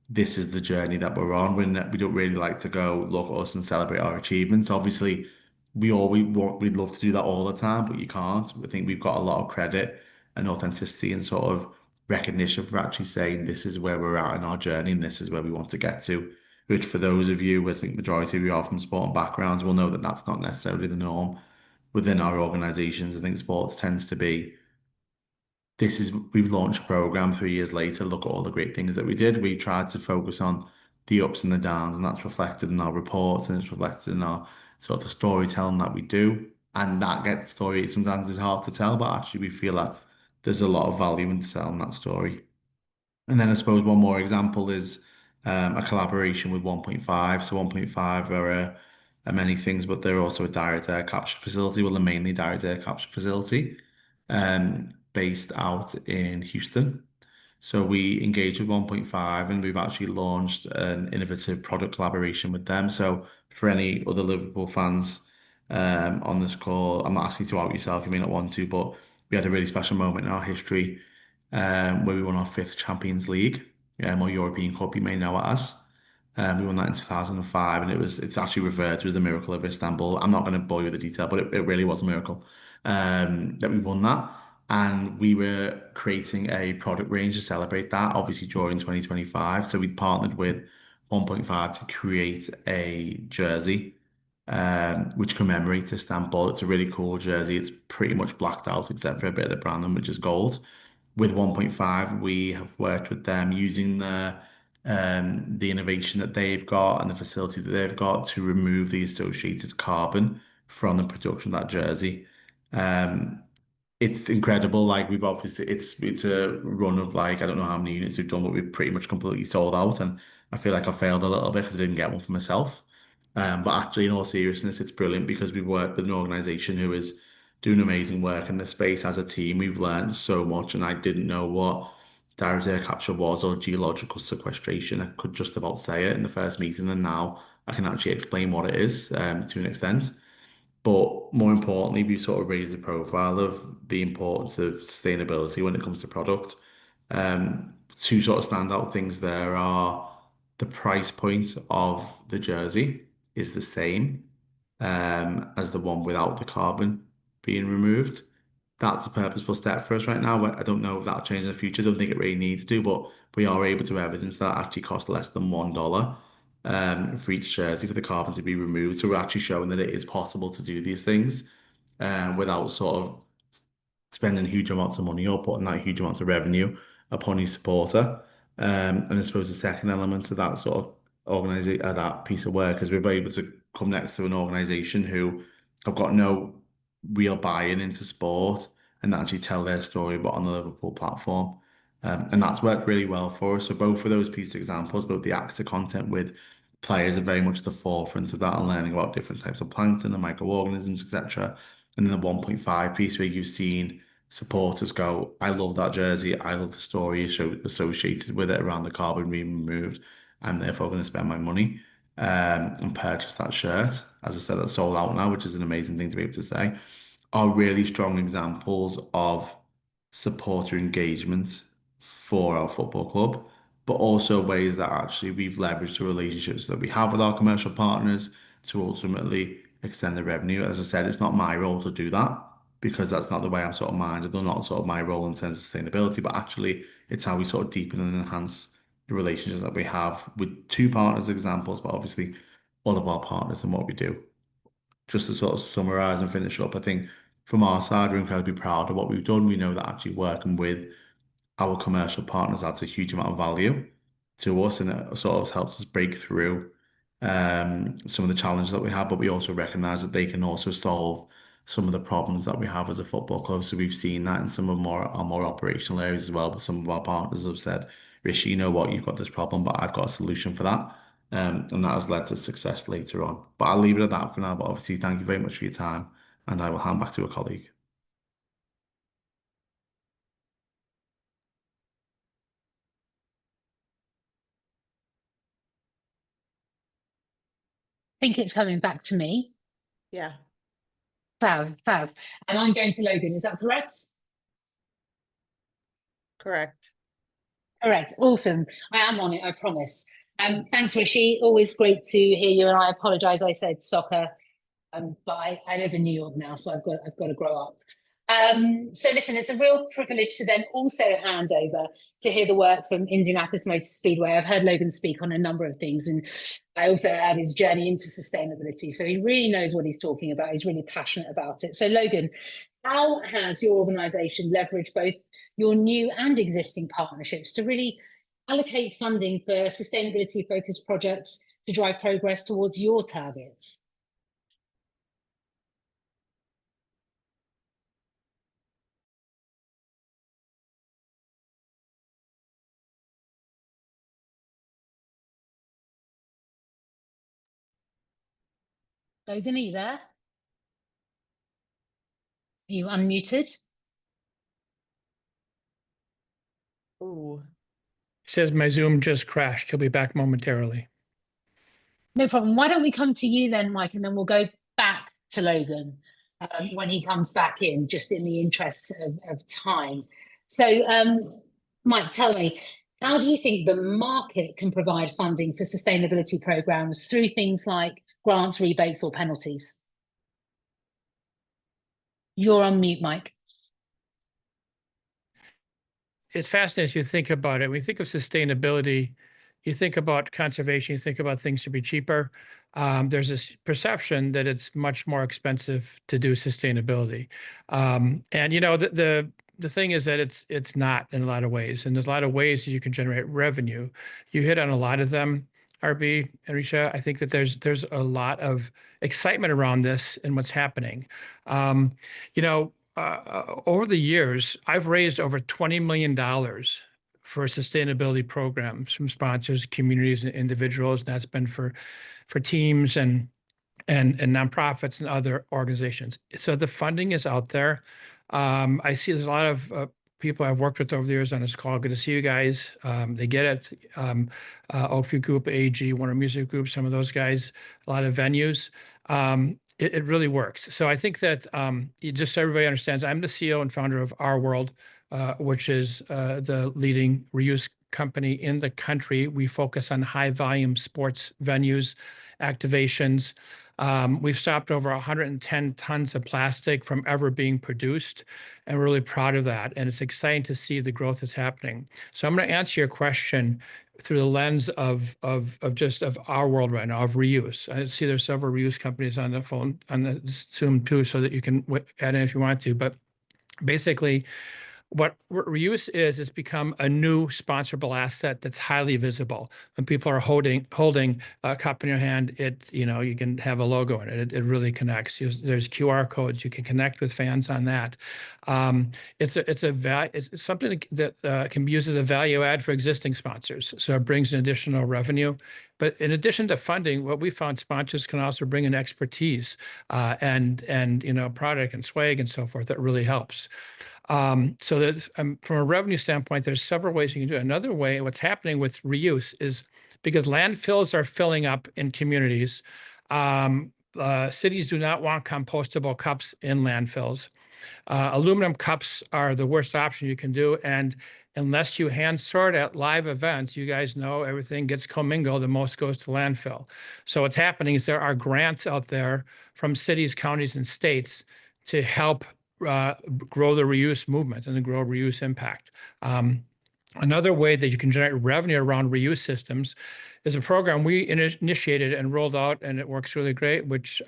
this is the journey that we're on. We don't really like to go look at us and celebrate our achievements. Obviously, we'd love to do that all the time, but you can't. I think we've got a lot of credit and authenticity and sort of recognition for actually saying this is where we're at in our journey and this is where we want to get to. Which for those of you, I think majority of you are from sport backgrounds, will know that that's not necessarily the norm within our organisations. I think sports tends to be we've launched a program 3 years later. Look at all the great things that we did. We tried to focus on the ups and the downs, and that's reflected in our reports and it's reflected in our sort of storytelling that we do. And that gets story sometimes is hard to tell, but actually we feel like there's a lot of value in telling that story. And then I suppose one more example is a collaboration with 1.5. So 1.5 are many things, but they're also a direct air capture facility. Well, they're mainly direct air capture facility based out in Houston. So we engaged with 1.5 and we've actually launched an innovative product collaboration with them. So for any other Liverpool fans on this call, I'm not asking you to out yourself, you may not want to, but we had a really special moment in our history where we won our fifth Champions League, or European Cup, you may know it as. We won that in 2005, and it's actually referred to as the Miracle of Istanbul. I'm not going to bore you with the detail, but it really was a miracle that we won that. And we were creating a product range to celebrate that, obviously during 2025. So we partnered with 1.5 to create a jersey which commemorates Istanbul. It's a really cool jersey. It's pretty much blacked out except for a bit of the branding, which is gold. With 1.5, we have worked with them using the the innovation that they've got and the facility that they've got to remove the associated carbon from the production of that jersey. Um, it's incredible. Like we've obviously, it's a run of like I don't know how many units we've done, but we've pretty much completely sold out. And I feel like I failed a little bit because I didn't get one for myself. But actually, in all seriousness, it's brilliant because we've worked with an organization who is doing amazing work in this space as a team. We've learned so much, and I didn't know what direct air capture was or geological sequestration. I could just about say it in the first meeting, and now I can actually explain what it is to an extent. But more importantly, we sort of raised the profile of the importance of sustainability when it comes to product. Two sort of standout things there are the price point of the jersey is the same as the one without the carbon being removed. That's a purposeful step for us right now. I don't know if that'll change in the future. I don't think it really needs to, but we are able to evidence that it actually costs less than $1 for each jersey for the carbon to be removed. So we're actually showing that it is possible to do these things without sort of spending huge amounts of money or putting that huge amounts of revenue upon his supporter. And I suppose the second element of that sort of organization, that piece of work is we're able to come next to an organization who have got no real buy-in into sport and actually tell their story but on the Liverpool platform. And that's worked really well for us. So both of those pieces of examples, both the AXA content with players are very much at the forefront of that and learning about different types of plankton and microorganisms, etc. And then the 1.5 piece where you've seen supporters go, I love that jersey, I love the story associated with it around the carbon being removed. I'm therefore going to spend my money and purchase that shirt. As I said, that's sold out now, which is an amazing thing to be able to say. Are really strong examples of supporter engagement for our football club, but also ways that actually we've leveraged the relationships that we have with our commercial partners to ultimately extend the revenue. As I said, it's not my role to do that because that's not the way I'm sort of minded, or not sort of my role in terms of sustainability, but actually it's how we sort of deepen and enhance the relationships that we have with two partners examples, but obviously all of our partners and what we do. Just to sort of summarize and finish up, I think from our side, we're incredibly proud of what we've done. We know that actually working with our commercial partners adds a huge amount of value to us, and it sort of helps us break through some of the challenges that we have, but we also recognize that they can also solve some of the problems that we have as a football club. So we've seen that in some of our more operational areas as well, but some of our partners have said, Rishi, you know what, you've got this problem, but I've got a solution for that. And that has led to success later on. But I'll leave it at that for now. But obviously, thank you very much for your time, and I will hand back to a colleague. I think it's coming back to me. Yeah, Fab, fab. And I'm going to Logan, is that correct? correct. Correct. Awesome. I am on it, I promise. Thanks, Rishi. Always great to hear you. And I apologize, I said soccer. But I live in New York now, so I've got to grow up. So listen, it's a real privilege to then also hand over to hear the work from Indianapolis Motor Speedway. I've heard Logan speak on a number of things, and I also heard his journey into sustainability. So he really knows what he's talking about. He's really passionate about it. So Logan, how has your organisation leveraged both your new and existing partnerships to really allocate funding for sustainability focused projects to drive progress towards your targets? Logan, are you there? Are you unmuted? Ooh. Says my Zoom just crashed. He'll be back momentarily. No problem. Why don't we come to you then, Mike, and then we'll go back to Logan when he comes back in, just in the interest of time. So, Mike, tell me, how do you think the market can provide funding for sustainability programs through things like grants, rebates, or penalties? You're on mute, Mike. It's fascinating if you think about it. When you think of sustainability, you think about conservation, you think about things to be cheaper. There's this perception that it's much more expensive to do sustainability. And you know, the thing is that it's not in a lot of ways, and there's a lot of ways that you can generate revenue. You hit on a lot of them, RB and Risha. I think that there's a lot of excitement around this and what's happening. Um, over the years, I've raised over $20 million for sustainability programs from sponsors, communities, and individuals. And that's been for teams and nonprofits and other organizations. So the funding is out there. I see there's a lot of people I've worked with over the years on this call. Good to see you guys. They get it. Oakview Group, AG, Warner Music Group, some of those guys, a lot of venues. It really works. So I think that just so everybody understands, I'm the CEO and founder of Our World, which is the leading reuse company in the country. We focus on high volume sports venues, activations. We've stopped over 110 tons of plastic from ever being produced, and we're really proud of that. And it's exciting to see the growth that's happening. So I'm going to answer your question through the lens of our world right now, of reuse. I see there's several reuse companies on the phone, on the Zoom too, so that you can add in if you want to. But basically, what reuse is, it's become a new sponsorable asset that's highly visible. When people are holding a cup in your hand, you can have a logo in it. It really connects. There's QR codes. You can connect with fans on that. It's something that can be used as a value add for existing sponsors. So it brings in additional revenue. But in addition to funding, what we found, sponsors can also bring in expertise and product and swag and so forth that really helps. So that from a revenue standpoint, there's several ways you can do it. Another way, what's happening with reuse is because landfills are filling up in communities. Cities do not want compostable cups in landfills. Aluminum cups are the worst option you can do. And unless you hand sort at live events, you guys know everything gets commingled and most goes to landfill. So what's happening is there are grants out there from cities, counties, and states to help grow the reuse movement and to grow reuse impact. Another way that you can generate revenue around reuse systems is a program we initiated and rolled out, and it works really great, which,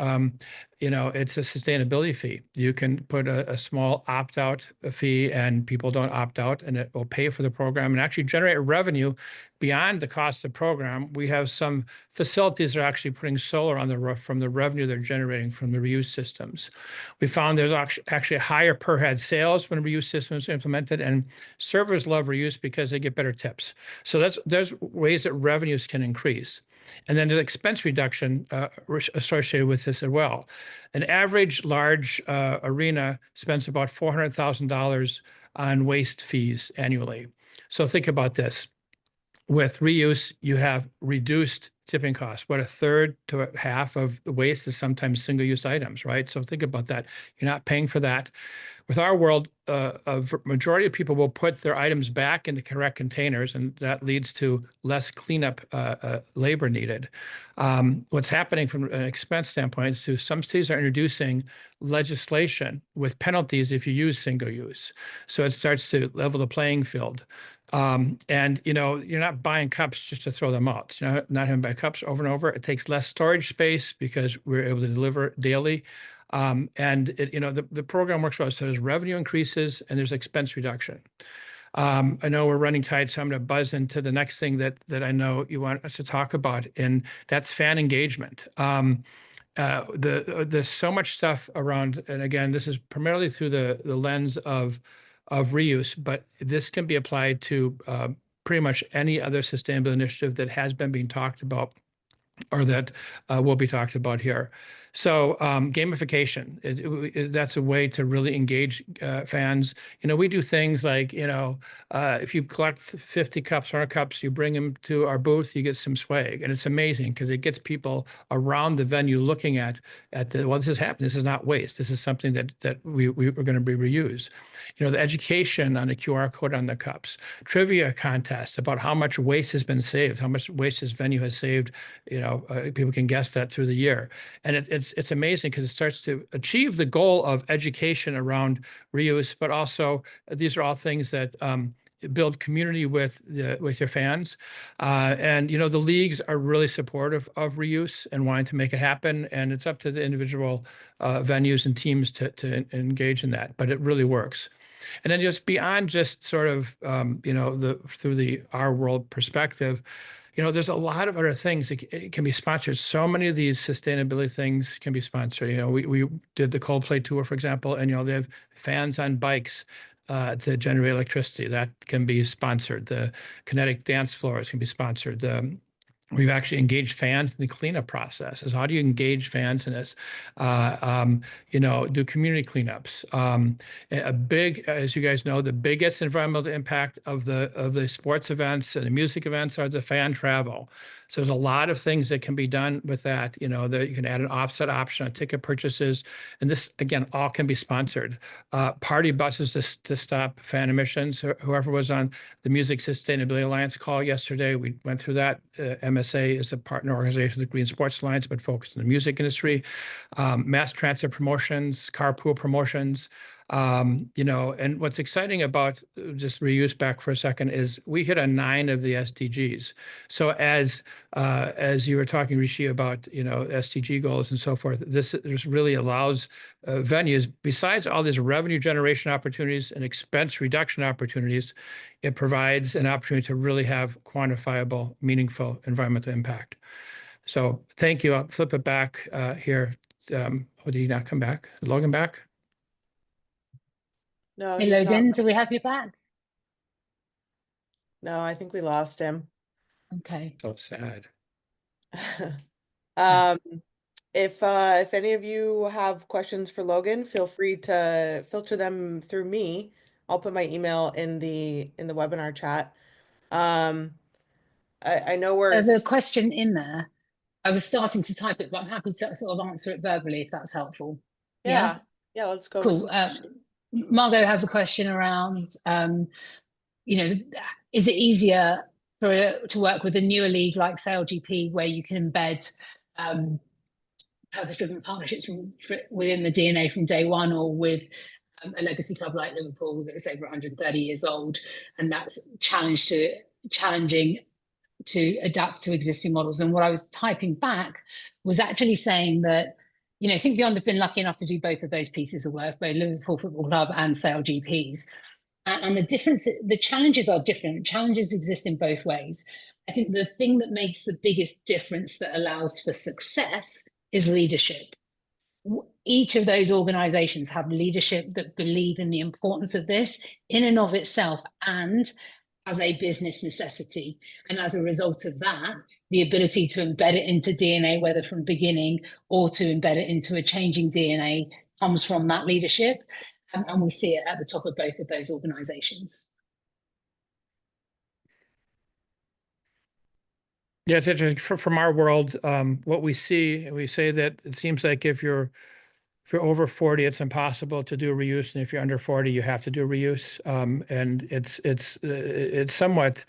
it's a sustainability fee. You can put a small opt-out fee and people don't opt out, and it will pay for the program and actually generate revenue beyond the cost of the program. We have some facilities that are actually putting solar on the roof from the revenue they're generating from the reuse systems. We found there's actually higher per head sales when reuse systems are implemented, and servers love reuse because they get better tips. So there's ways that revenues can increase. And then the expense reduction associated with this as well. An average large arena spends about $400,000 on waste fees annually. So think about this. With reuse, you have reduced tipping costs. What, a third to a half of the waste is sometimes single-use items, right? So think about that. You're not paying for that. With Our World, a majority of people will put their items back in the correct containers, and that leads to less cleanup labor needed. What's happening from an expense standpoint is some cities are introducing legislation with penalties if you use single use. So it starts to level the playing field. You're not buying cups just to throw them out. You're not having to buy cups over and over. It takes less storage space because we're able to deliver daily. The program works well. So there's revenue increases and there's expense reduction. I know we're running tight, so I'm going to buzz into the next thing that I know you want us to talk about, and that's fan engagement. There's so much stuff around, and again, this is primarily through the lens of reuse, but this can be applied to pretty much any other sustainable initiative that has been being talked about or that will be talked about here. So gamification, that's a way to really engage fans. We do things like, if you collect 50 cups, 100 cups, you bring them to our booth, you get some swag. And it's amazing because it gets people around the venue looking at this is happening. This is not waste. This is something that we're going to be reused. The education on the QR code on the cups, trivia contests about how much waste has been saved, how much waste this venue has saved. People can guess that through the year. And it's amazing because it starts to achieve the goal of education around reuse, but also these are all things that build community with your fans. The leagues are really supportive of reuse and wanting to make it happen. And it's up to the individual venues and teams to engage in that, but it really works. And then just beyond just sort of, through the our world perspective, there's a lot of other things that it can be sponsored. So many of these sustainability things can be sponsored. We did the Coldplay tour, for example, and, they have fans on bikes to generate electricity. That can be sponsored. The kinetic dance floors can be sponsored. We've actually engaged fans in the cleanup process. Is how do you engage fans in this? Do community cleanups. A big, as you guys know, the biggest environmental impact of the sports events and the music events are the fan travel. So there's a lot of things that can be done with that. That you can add an offset option on ticket purchases, and this again all can be sponsored. Party buses to stop fan emissions. Whoever was on the Music Sustainability Alliance call yesterday, we went through that. MSA is a partner organization of the Green Sports Alliance, but focused on the music industry. Mass transit promotions, carpool promotions. And what's exciting about just reuse back for a second is we hit on 9 of the SDGs. So as you were talking, Rishi, about SDG goals and so forth, this really allows venues, besides all these revenue generation opportunities and expense reduction opportunities, it provides an opportunity to really have quantifiable, meaningful environmental impact. So thank you. I'll flip it back here. Did he not come back? Is Logan back? No, Hey, he's not. Logan, do we have you back? No, I think we lost him. Okay. So sad. Um, if any of you have questions for Logan, feel free to filter them through me. I'll put my email in the webinar chat. I know There's we're a question in there. I was starting to type it, but I'm happy to sort of answer it verbally if that's helpful. Yeah, yeah, let's go with cool. some questions. Margot has a question around, is it easier to work with a newer league like SailGP where you can embed purpose-driven partnerships within the DNA from day one, or with a legacy club like Liverpool that's over 130 years old, and that's challenging to adapt to existing models? And what I was typing back was actually saying that, Think Beyond have been lucky enough to do both of those pieces of work, both Liverpool Football Club and SailGPs. And the challenges are different. Challenges exist in both ways. I think the thing that makes the biggest difference that allows for success is leadership. Each of those organizations have leadership that believe in the importance of this in and of itself, and as a business necessity. And as a result of that, the ability to embed it into DNA, whether from beginning or to embed it into a changing DNA, comes from that leadership. And we see it at the top of both of those organizations. Yeah, it's interesting. From our world, what we see, we say that it seems like if you're over 40, it's impossible to do reuse, and if you're under 40, you have to do reuse. And it's somewhat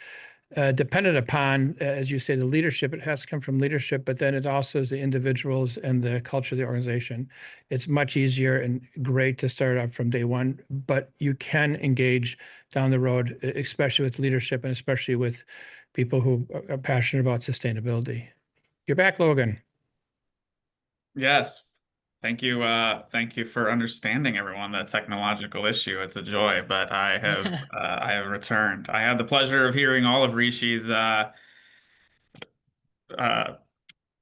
dependent upon, as you say, the leadership. It has to come from leadership, but then it also is the individuals and the culture of the organization. It's much easier and great to start out from day one, but you can engage down the road, especially with leadership and especially with people who are passionate about sustainability. You're back, Logan. Yes. Thank you. Thank you for understanding, everyone, the technological issue. It's a joy, but I have returned. I had the pleasure of hearing all of Rishi's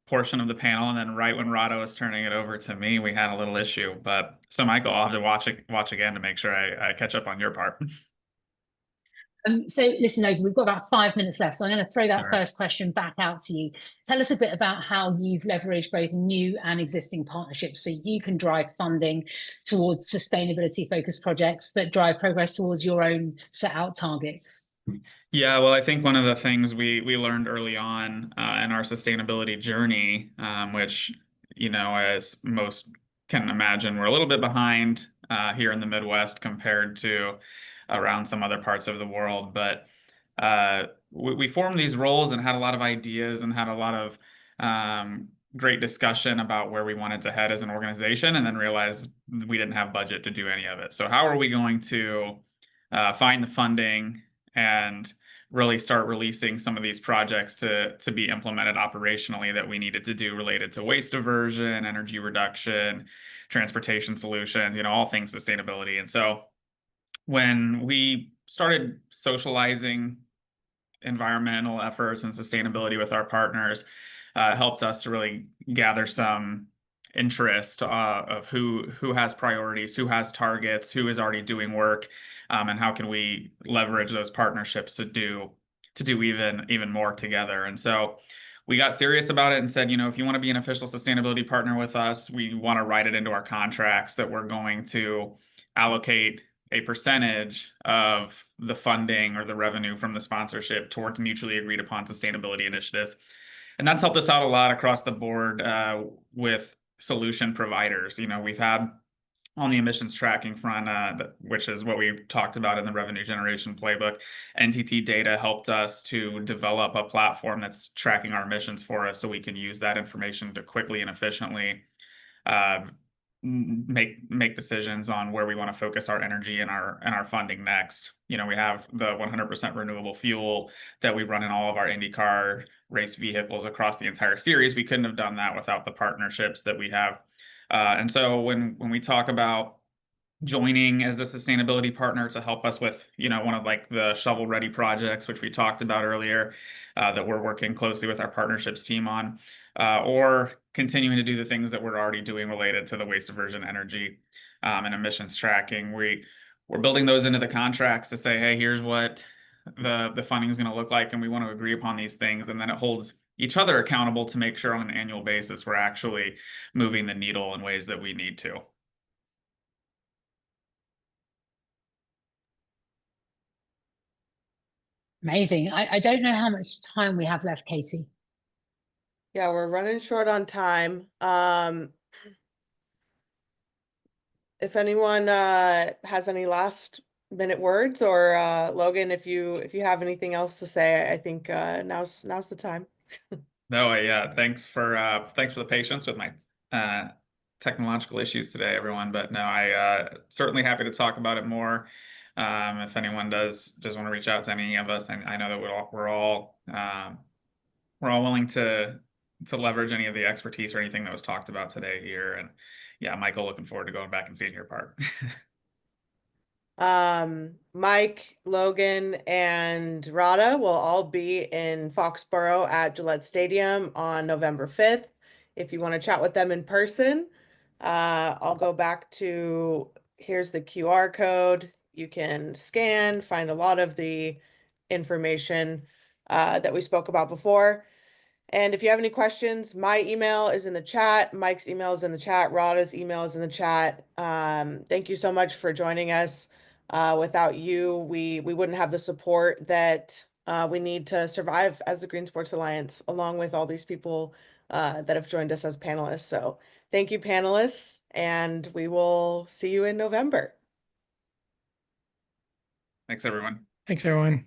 portion of the panel, and then right when Rado was turning it over to me, we had a little issue. But so, Michael, I'll have to watch again to make sure I catch up on your part. So listen, Logan, we've got about 5 minutes left. So I'm going to throw that Sure. first question back out to you. Tell us a bit about how you've leveraged both new and existing partnerships so you can drive funding towards sustainability focused projects that drive progress towards your own set out targets. Yeah, well, I think one of the things we learned early on in our sustainability journey, which, as most can imagine, we're a little bit behind here in the Midwest compared to around some other parts of the world. But we formed these roles and had a lot of ideas and had a lot of great discussion about where we wanted to head as an organization, and then realized we didn't have budget to do any of it. So how are we going to find the funding and really start releasing some of these projects to be implemented operationally that we needed to do related to waste diversion, energy reduction, transportation solutions, all things sustainability. And so when we started socializing environmental efforts and sustainability with our partners, helped us to really gather some interest of who has priorities, who has targets, who is already doing work, and how can we leverage those partnerships to do even more together. And so we got serious about it and said, you know, if you want to be an official sustainability partner with us, we want to write it into our contracts that we're going to allocate a percentage of the funding or the revenue from the sponsorship towards mutually agreed upon sustainability initiatives. And that's helped us out a lot across the board with solution providers. You know, we've had on the emissions tracking front, which is what we talked about in the Revenue Generation Playbook, NTT Data helped us to develop a platform that's tracking our emissions for us so we can use that information to quickly and efficiently make decisions on where we want to focus our energy and our funding next. You know, we have the 100% renewable fuel that we run in all of our IndyCar race vehicles across the entire series. We couldn't have done that without the partnerships that we have. And so when we talk about joining as a sustainability partner to help us with, you know, one of like the shovel ready projects, which we talked about earlier, that we're working closely with our partnerships team on, or continuing to do the things that we're already doing related to the waste diversion energy and emissions tracking. We're building those into the contracts to say, hey, here's what the funding is going to look like, and we want to agree upon these things, and then it holds each other accountable to make sure on an annual basis we're actually moving the needle in ways that we need to. Amazing. I don't know how much time we have left, Katie. Yeah, we're running short on time. If anyone has any last minute words, or Logan, if you have anything else to say, I think now's the time. No, yeah, thanks for the patience with my technological issues today, everyone. But no, I certainly happy to talk about it more. If anyone does just want to reach out to any of us, I know that we're all willing to leverage any of the expertise or anything that was talked about today here. And yeah, Michael, looking forward to going back and seeing your part. Mike, Logan, and Rada will all be in Foxborough at Gillette Stadium on November 5th. If you want to chat with them in person, I'll go back to, here's the QR code. You can scan, find a lot of the information that we spoke about before. And if you have any questions, my email is in the chat. Mike's email is in the chat. Rada's email is in the chat. Thank you so much for joining us. Without you, we wouldn't have the support that we need to survive as the Green Sports Alliance, along with all these people that have joined us as panelists. So thank you, panelists, and we will see you in November. Thanks, everyone. Thanks, everyone.